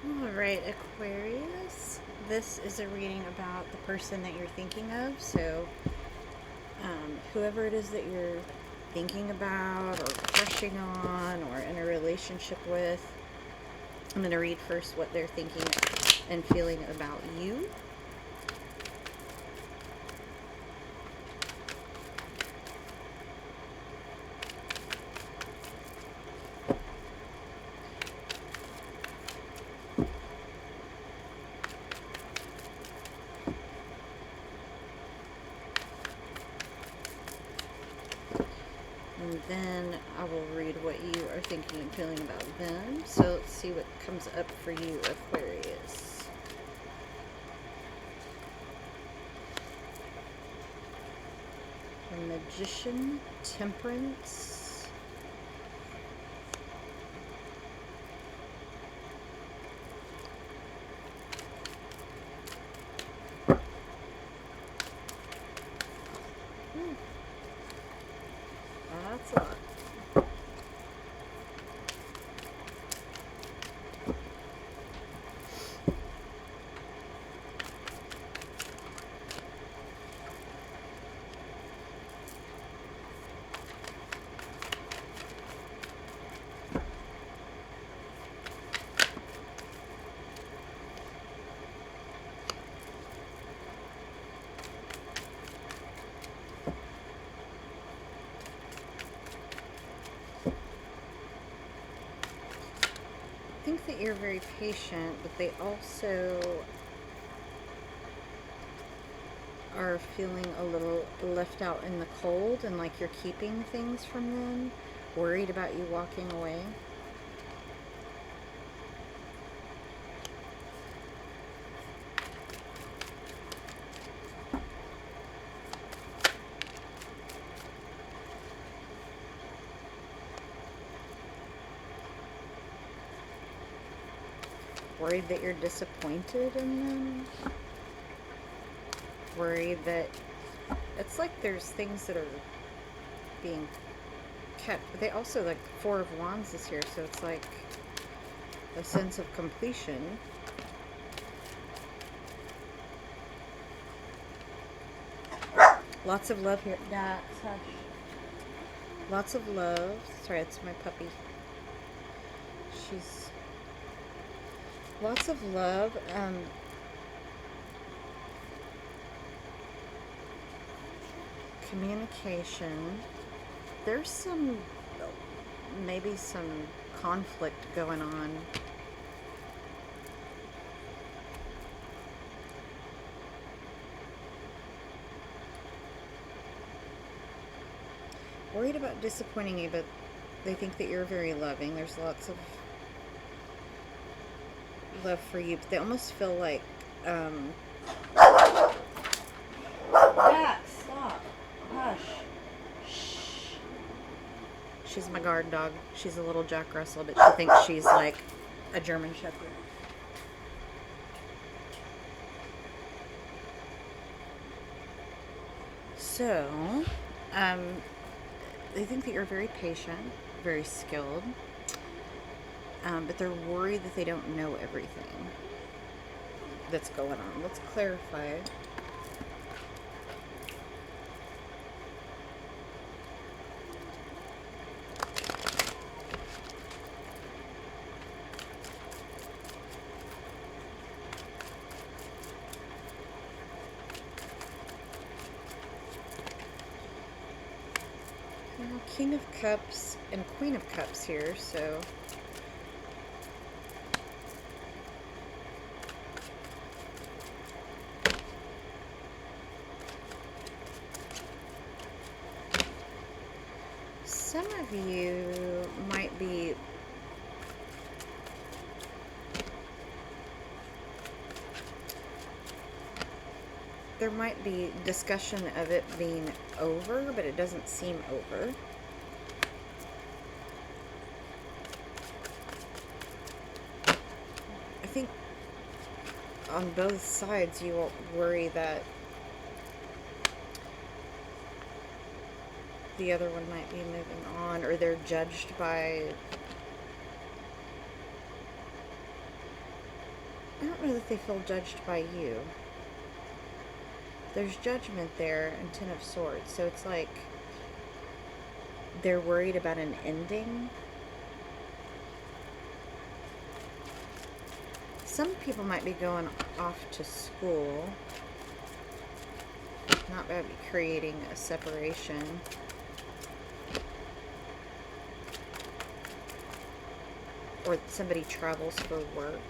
Alright, Aquarius. This is a reading about the person that you're thinking of. So, whoever it is that you're thinking about, or crushing on, or in a relationship with, I'm going to read first what they're thinking and feeling about you. And then I will read what you are thinking and feeling about them. So let's see what comes up for you, Aquarius. The Magician, Temperance. That's a lot. I think that you're very patient, but they also are feeling a little left out in the cold, and like you're keeping things from them, worried about you walking away. Worried that you're disappointed in them. Worried that it's like there's things that are being kept. But they also, like, the Four of Wands is here, so it's like a sense of completion. Lots of love here. Nah, hush. Lots of love. Sorry, it's my puppy. She's lots of love. Communication. There's maybe some conflict going on. Worried about disappointing you, but they think that you're very loving. There's lots of love for you, but they almost feel like Jack, stop. Hush. Shh. She's my guard dog. She's a little Jack Russell, but she thinks she's like a German Shepherd. So, they think that you're very patient, very skilled, but they're worried that they don't know everything that's going on. Let's clarify. King of Cups and Queen of Cups here, so some of you might be there might be discussion of it being over, but it doesn't seem over. I think on both sides you will worry that the other one might be moving on, or they're judged by I don't know that they feel judged by you. There's judgment there and Ten of Swords. So it's like they're worried about an ending. Some people might be going off to school. Not maybe creating a separation. Or somebody travels for work.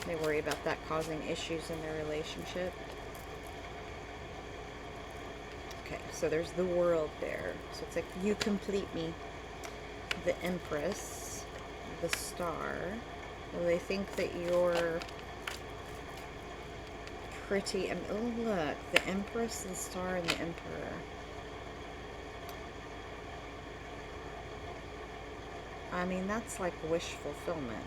They worry about that causing issues in their relationship. Okay, so there's the World there. So it's like, you complete me. The Empress. The Star. Well, they think that you're pretty. And oh, look. The Empress, the Star, and the Emperor. I mean, that's like wish fulfillment.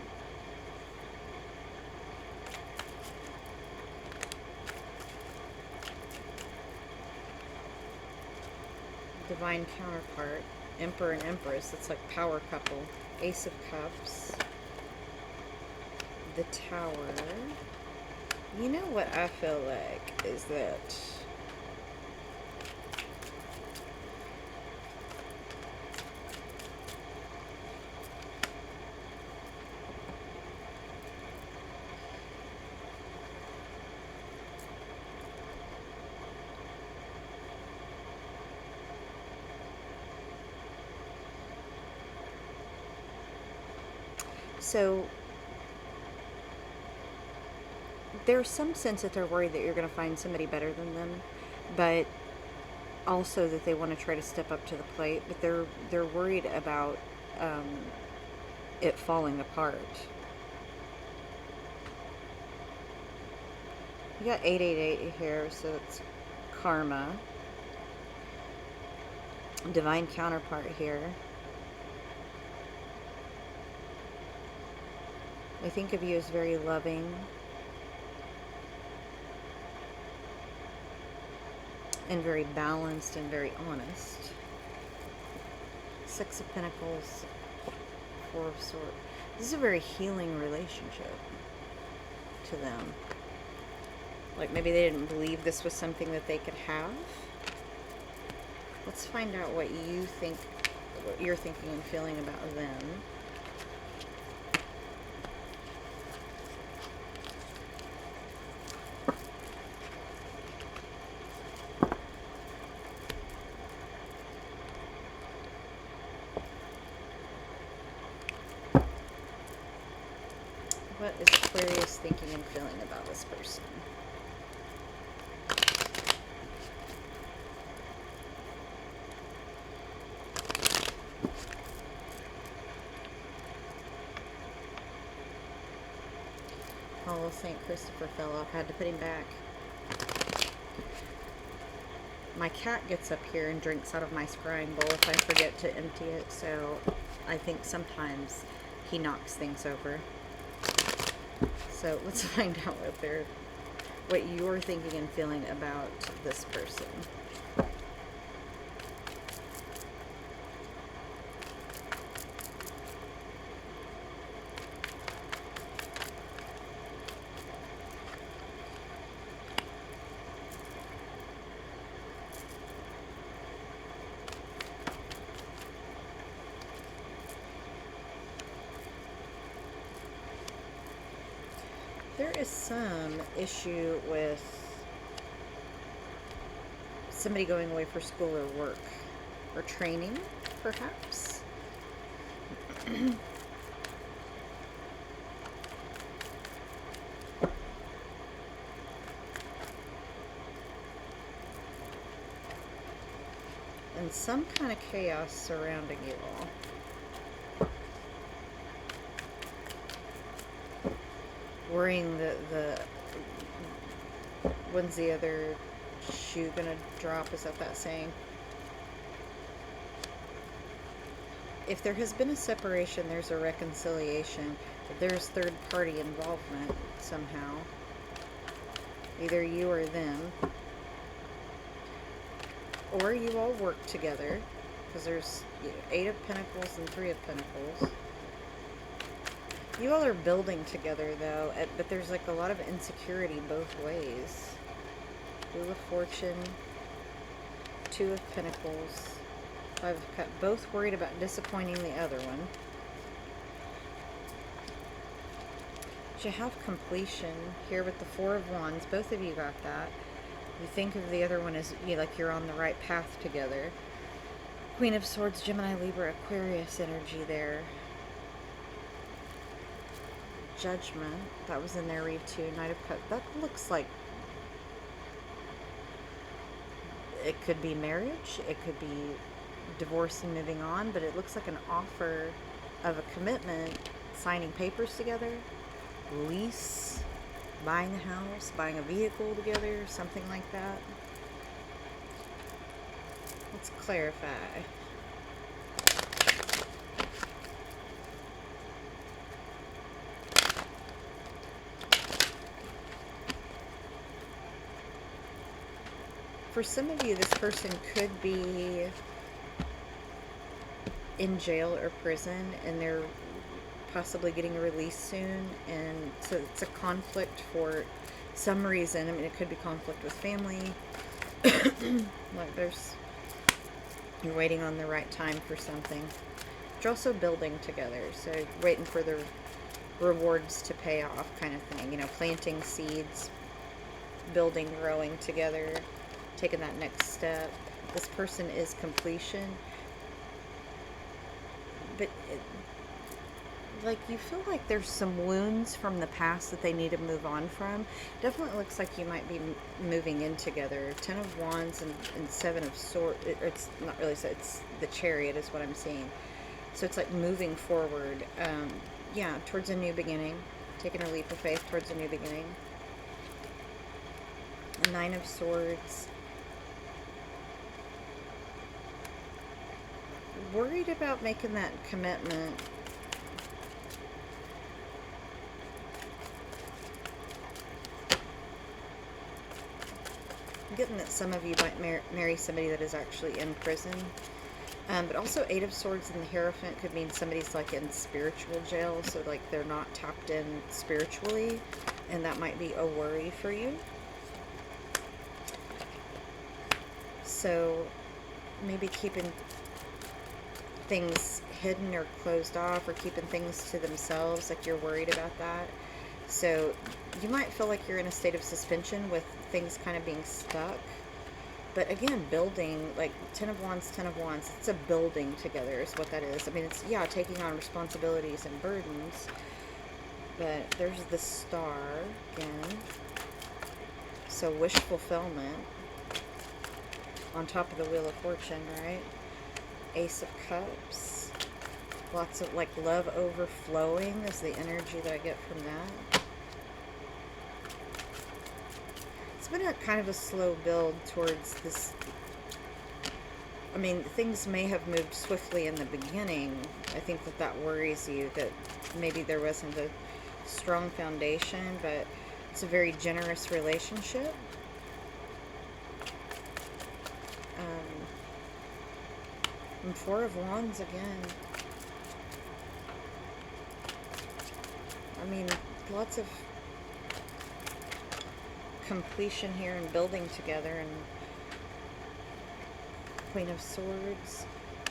Divine counterpart. Emperor and Empress. It's like power couple. Ace of Cups. The Tower. You know what I feel like is that so there's some sense that they're worried that you're going to find somebody better than them, but also that they want to try to step up to the plate, but they're worried about it falling apart. You got 888 here, so it's karma. Divine counterpart here. I think of you as very loving. And very balanced and very honest. Six of Pentacles. Four of Swords. This is a very healing relationship to them. Like maybe they didn't believe this was something that they could have. Let's find out what you think, what you're thinking and feeling about them. What is Aquarius thinking and feeling about this person? Oh, St. Christopher fell off. Had to put him back. My cat gets up here and drinks out of my scrying bowl if I forget to empty it, so I think sometimes he knocks things over. So let's find out what you're thinking and feeling about this person. There is some issue with somebody going away for school or work or training, perhaps. And some kind of chaos surrounding you all. Worrying when's the other shoe gonna drop? Is that saying? If there has been a separation, there's a reconciliation. But there's third party involvement somehow. Either you or them. Or you all work together. Because there's 8 of Pentacles and 3 of Pentacles. You all are building together, though, but there's like a lot of insecurity both ways. Wheel of Fortune, Two of Pentacles, Five of Cups. Both worried about disappointing the other one. You have completion here with the Four of Wands. Both of you got that. You think of the other one as like you're on the right path together. Queen of Swords, Gemini, Libra, Aquarius energy there. Judgment. That was in there, read too. Knight of Cups. That looks like it could be marriage. It could be divorce and moving on. But it looks like an offer of a commitment, signing papers together. Lease, buying a house, buying a vehicle together, something like that. Let's clarify. For some of you, this person could be in jail or prison, and they're possibly getting released soon, and so it's a conflict for some reason. I mean, it could be conflict with family. Like you're waiting on the right time for something. You're also building together, so waiting for the rewards to pay off, kind of thing. You know, planting seeds, building, growing together, taking that next step. This person is completion, but like you feel like there's some wounds from the past that they need to move on from. Definitely looks like you might be moving in together. 10 of Wands and 7 of Swords. It's not really, so it's the Chariot is what I'm seeing. So it's like moving forward. Yeah, towards a new beginning. Taking a leap of faith towards a new beginning. 9 of Swords. Worried about making that commitment. I'm getting that some of you might marry somebody that is actually in prison. But also 8 of Swords and the Hierophant could mean somebody's like in spiritual jail, so like they're not tapped in spiritually, and that might be a worry for you. So maybe keeping things hidden or closed off, or keeping things to themselves, like you're worried about that. So you might feel like you're in a state of suspension with things kind of being stuck. But again, building, like 10 of Wands, 10 of Wands, it's a building together is what that is. I mean, it's, yeah, taking on responsibilities and burdens. But there's the Star again. So wish fulfillment on top of the Wheel of Fortune, right? Ace of Cups. Lots of like love overflowing is the energy that I get from that. It's been a kind of a slow build towards this. I mean, things may have moved swiftly in the beginning. I think that worries you, that maybe there wasn't a strong foundation, but it's a very generous relationship. And 4 of Wands again. I mean, lots of completion here and building together. And Queen of Swords,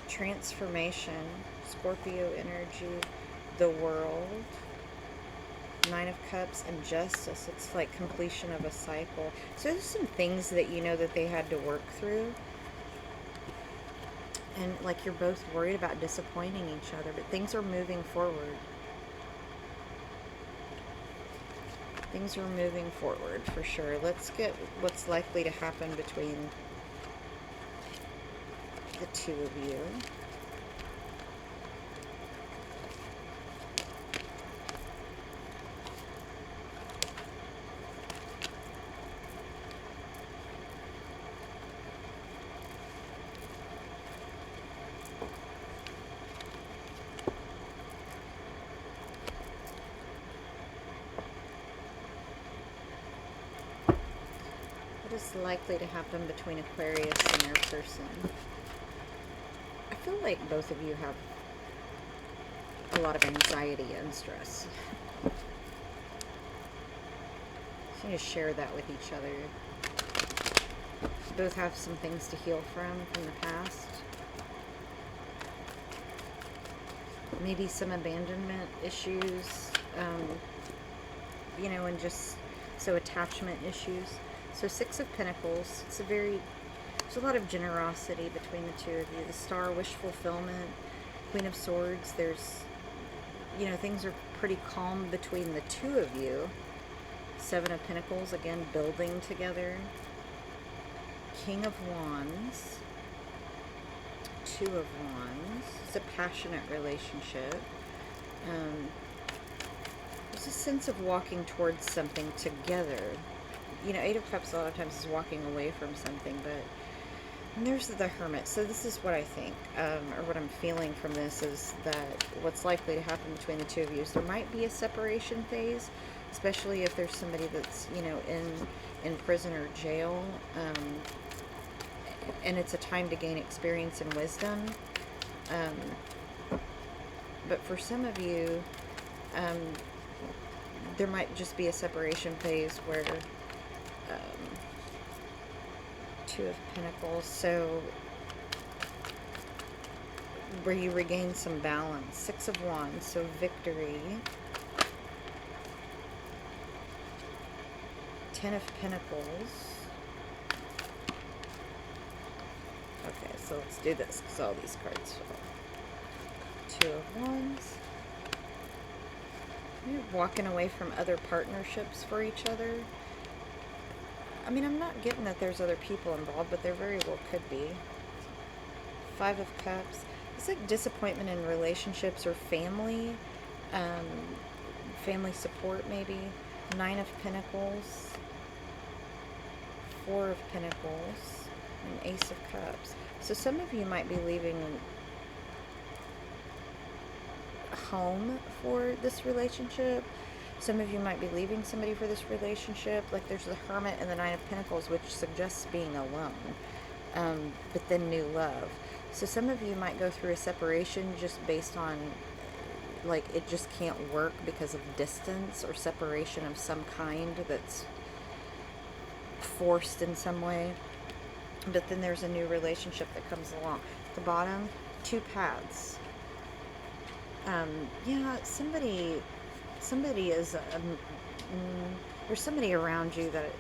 transformation, Scorpio energy, the World, 9 of Cups, and Justice. It's like completion of a cycle. So there's some things that you know that they had to work through. And like you're both worried about disappointing each other, but things are moving forward. Things are moving forward for sure. Let's get what's likely to happen between the two of you. What is likely to happen between Aquarius and their person? I feel like both of you have a lot of anxiety and stress. So you just share that with each other. Both have some things to heal from the past. Maybe some abandonment issues, you know, and just so attachment issues. So 6 of Pentacles, there's a lot of generosity between the two of you. The Star, wish fulfillment. Queen of Swords, there's, you know, things are pretty calm between the two of you. 7 of Pentacles, again, building together. King of Wands. 2 of Wands. It's a passionate relationship. There's a sense of walking towards something together. You know, 8 of Cups a lot of times is walking away from something, but and there's the Hermit. So this is what I think, or what I'm feeling from this, is that what's likely to happen between the two of you is there might be a separation phase, especially if there's somebody that's, you know, in prison or jail, and it's a time to gain experience and wisdom. But for some of you, there might just be a separation phase where 2 of Pentacles, so where you regain some balance. 6 of Wands, so victory. 10 of Pentacles. Okay, so let's do this because all these cards fall. 2 of Wands. You're walking away from other partnerships for each other. I mean, I'm not getting that there's other people involved, but there very well could be. 5 of Cups. It's like disappointment in relationships or family. Family support, maybe. 9 of Pentacles. 4 of Pentacles. And Ace of Cups. So some of you might be leaving home for this relationship. Some of you might be leaving somebody for this relationship. Like there's the Hermit and the 9 of Pentacles, which suggests being alone, but then new love. So some of you might go through a separation just based on, like, it just can't work because of distance or separation of some kind that's forced in some way. But then there's a new relationship that comes along. At the bottom, 2 paths. Yeah, somebody is, there's somebody around you that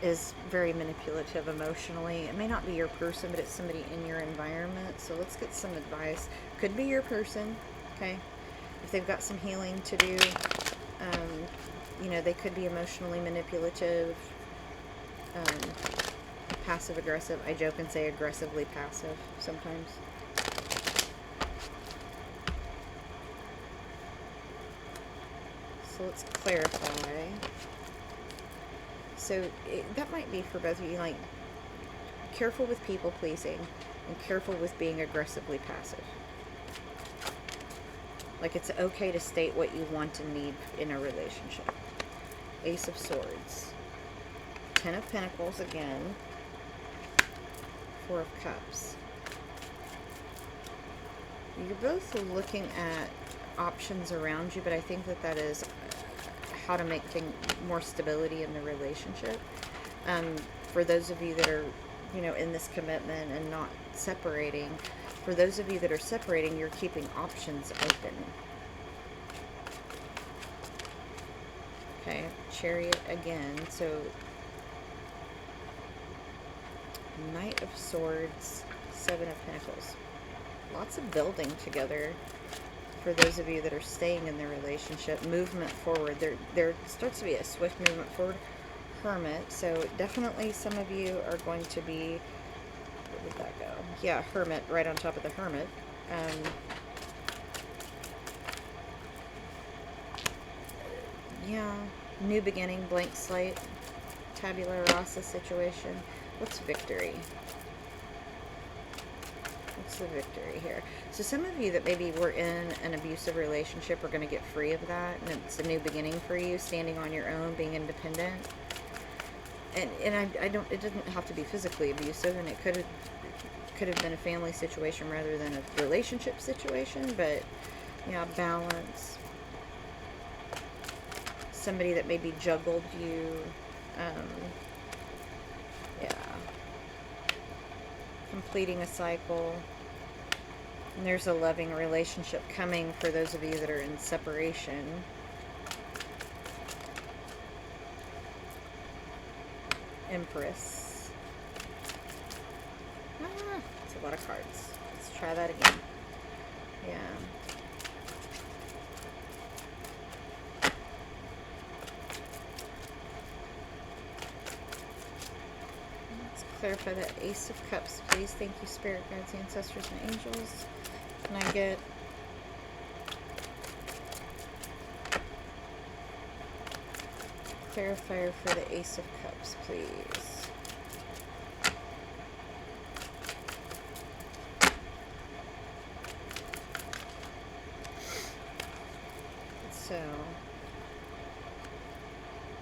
is very manipulative emotionally. It may not be your person, but it's somebody in your environment. So let's get some advice. Could be your person, okay? If they've got some healing to do, you know, they could be emotionally manipulative, passive aggressive. I joke and say aggressively passive sometimes. So let's clarify. So that might be for both of you, like, careful with people pleasing and careful with being aggressively passive. Like, it's okay to state what you want and need in a relationship. Ace of Swords. 10 of Pentacles again. 4 of Cups. You're both looking at options around you, but I think that is how to make more stability in the relationship. For those of you that are, you know, in this commitment and not separating, for those of you that are separating, you're keeping options open. Okay, Chariot again. So Knight of Swords, 7 of Pentacles. Lots of building together. For those of you that are staying in the relationship, movement forward. There starts to be a swift movement forward. Hermit. So definitely some of you are going to be, where did that go? Yeah, Hermit, right on top of the Hermit. Yeah, new beginning, blank slate, tabula rasa situation. What's victory? What's the victory here? So some of you that maybe were in an abusive relationship are going to get free of that, and it's a new beginning for you, standing on your own, being independent. And I don't, it doesn't have to be physically abusive, and it could could have been a family situation rather than a relationship situation, but yeah, balance. Somebody that maybe juggled you. Yeah. Completing a cycle. And there's a loving relationship coming for those of you that are in separation. Empress. It's a lot of cards. Let's try that again. Yeah. Let's clarify that Ace of Cups, please. Thank you, Spirit Guides, Ancestors, and Angels. Can I get clarifier for the Ace of Cups, please? So,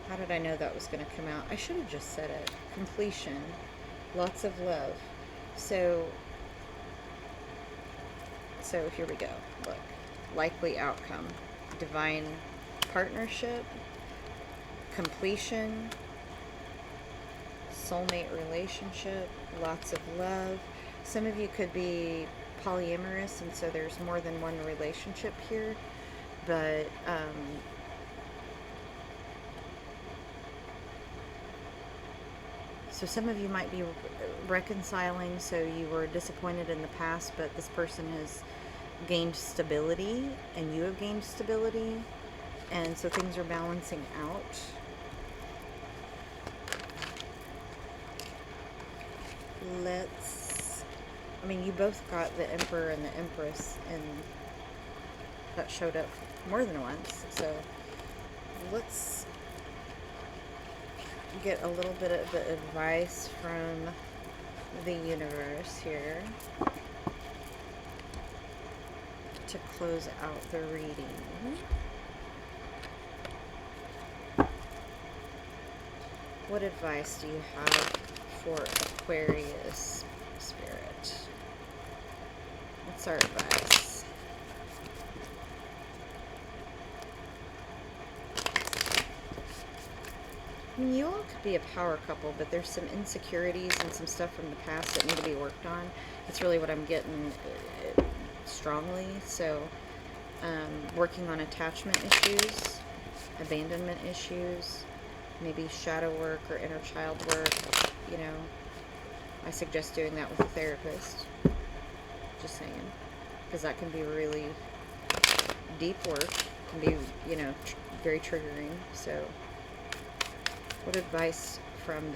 how did I know that was going to come out? I should have just said it. Completion. Lots of love. So here we go. Look. Likely outcome. Divine partnership. Completion. Soulmate relationship. Lots of love. Some of you could be polyamorous, and so there's more than one relationship here. But, so some of you might be reconciling, so you were disappointed in the past, but this person has gained stability, and you have gained stability, and so things are balancing out. I mean, you both got the Emperor and the Empress, and that showed up more than once, so let's get a little bit of the advice from the universe here to close out the reading. What advice do you have for Aquarius, Spirit? What's our advice? I mean, you all could be a power couple, but there's some insecurities and some stuff from the past that need to be worked on. That's really what I'm getting strongly. So, working on attachment issues, abandonment issues, maybe shadow work or inner child work. You know, I suggest doing that with a therapist. Just saying. Because that can be really deep work. Can be, you know, very triggering. So, what advice from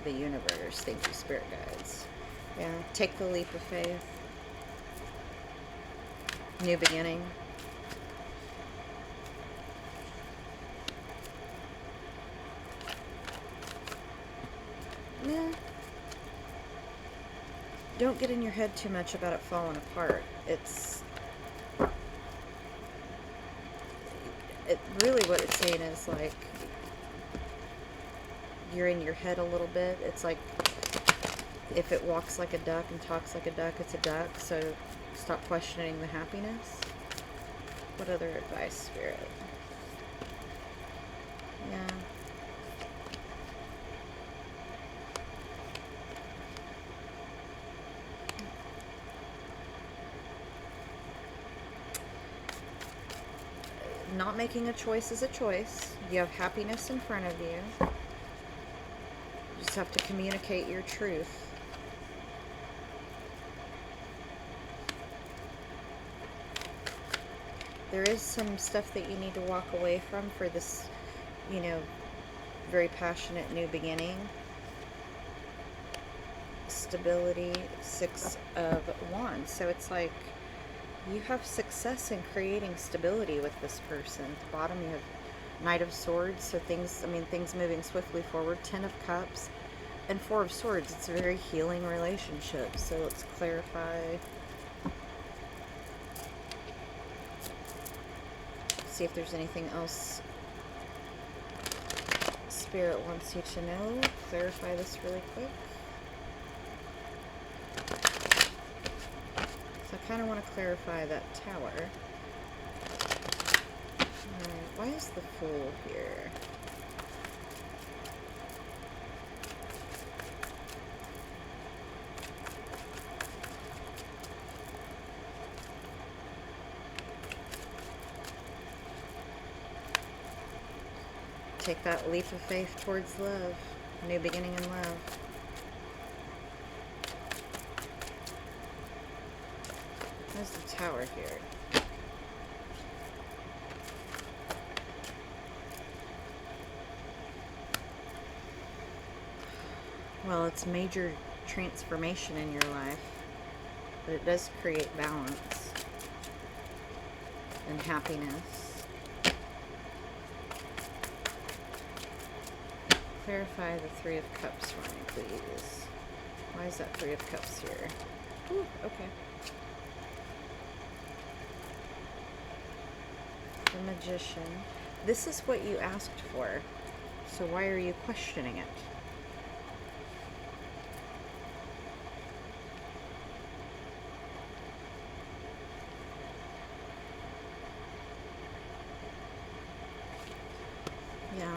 the universe? Thank you, Spirit Guides. Yeah, take the leap of faith. New beginning. Yeah. Don't get in your head too much about it falling apart. Really what it's saying is, like, you're in your head a little bit. It's like, if it walks like a duck and talks like a duck, it's a duck. So stop questioning the happiness. What other advice, Spirit? Yeah. Not making a choice is a choice. You have happiness in front of you. You just have to communicate your truth. There is some stuff that you need to walk away from for this, you know, very passionate new beginning. Stability, 6 of Wands. So it's like you have success in creating stability with this person. At the bottom you have Knight of Swords, so things moving swiftly forward. 10 of Cups and 4 of Swords. It's a very healing relationship. So let's clarify. See if there's anything else Spirit wants you to know. Clarify this really quick. kind of want to clarify that tower. Alright, why is the Fool here? Take that leap of faith towards love. New beginning in love. There's the Tower here. Well, it's major transformation in your life, but it does create balance and happiness. Clarify the Three of Cups for me, please. Why is that Three of Cups here? Ooh, okay. The Magician. This is what you asked for, so why are you questioning it? Yeah.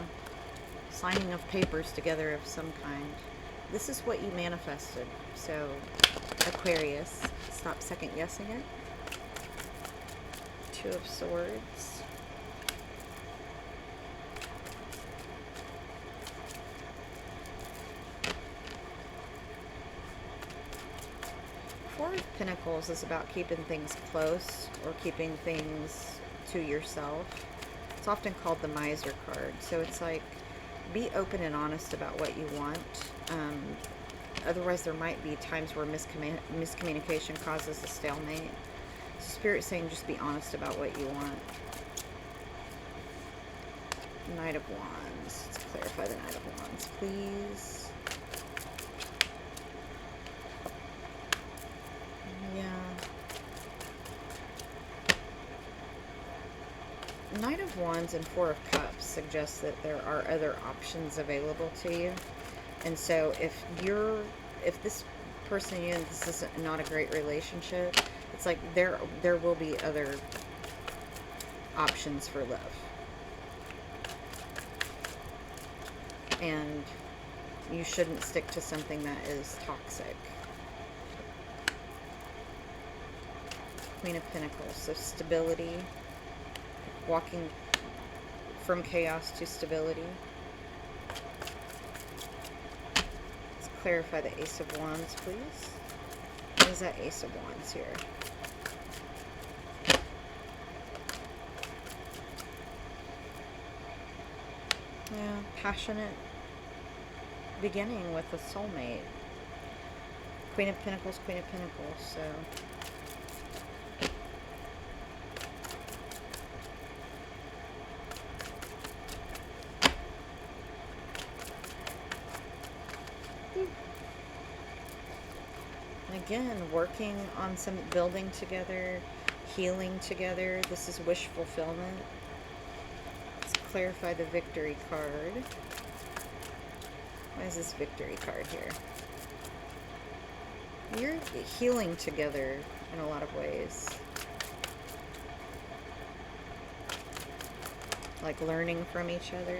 Signing of papers together of some kind. This is what you manifested. So, Aquarius, stop second guessing it. Two of Swords. Four of Pentacles is about keeping things close or keeping things to yourself. It's often called the Miser card. So it's like, be open and honest about what you want. Otherwise, there might be times where miscommunication causes a stalemate. So Spirit's saying just be honest about what you want. Knight of Wands. Let's clarify the Knight of Wands, please. Yeah. Knight of Wands and Four of Cups suggests that there are other options available to you. And so if this person and this is not a great relationship, it's like there will be other options for love. And you shouldn't stick to something that is toxic. Queen of Pentacles, so stability. Walking from chaos to stability. Let's clarify the Ace of Wands, please. What is that Ace of Wands here? Yeah, passionate beginning with a soulmate. Queen of Pentacles, Queen of Pentacles, so... Again, working on some building together, healing together. This is wish fulfillment. Let's clarify the Victory card. Why is this Victory card here? You're healing together in a lot of ways. Like learning from each other.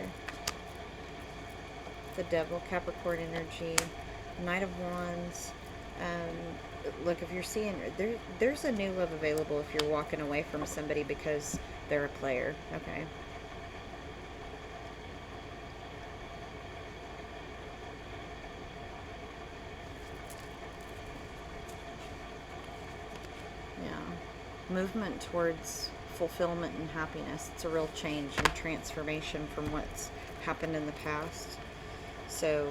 The Devil, Capricorn energy, Knight of Wands. Look, if you're seeing, there's a new love available if you're walking away from somebody because they're a player, okay? Yeah. Movement towards fulfillment and happiness. It's a real change and transformation from what's happened in the past. So...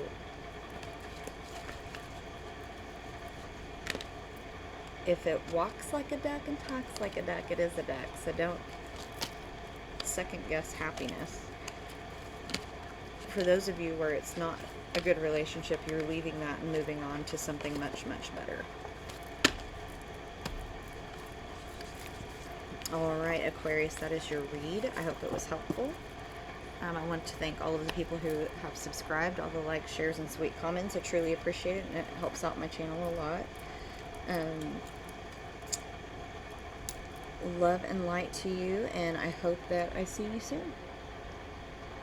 if it walks like a duck and talks like a duck, it is a duck. So don't second guess happiness. For those of you where it's not a good relationship, you're leaving that and moving on to something much, much better. Alright, Aquarius, that is your read. I hope it was helpful. I want to thank all of the people who have subscribed, all the likes, shares, and sweet comments. I truly appreciate it, and it helps out my channel a lot. love and light to you, and I hope that I see you soon.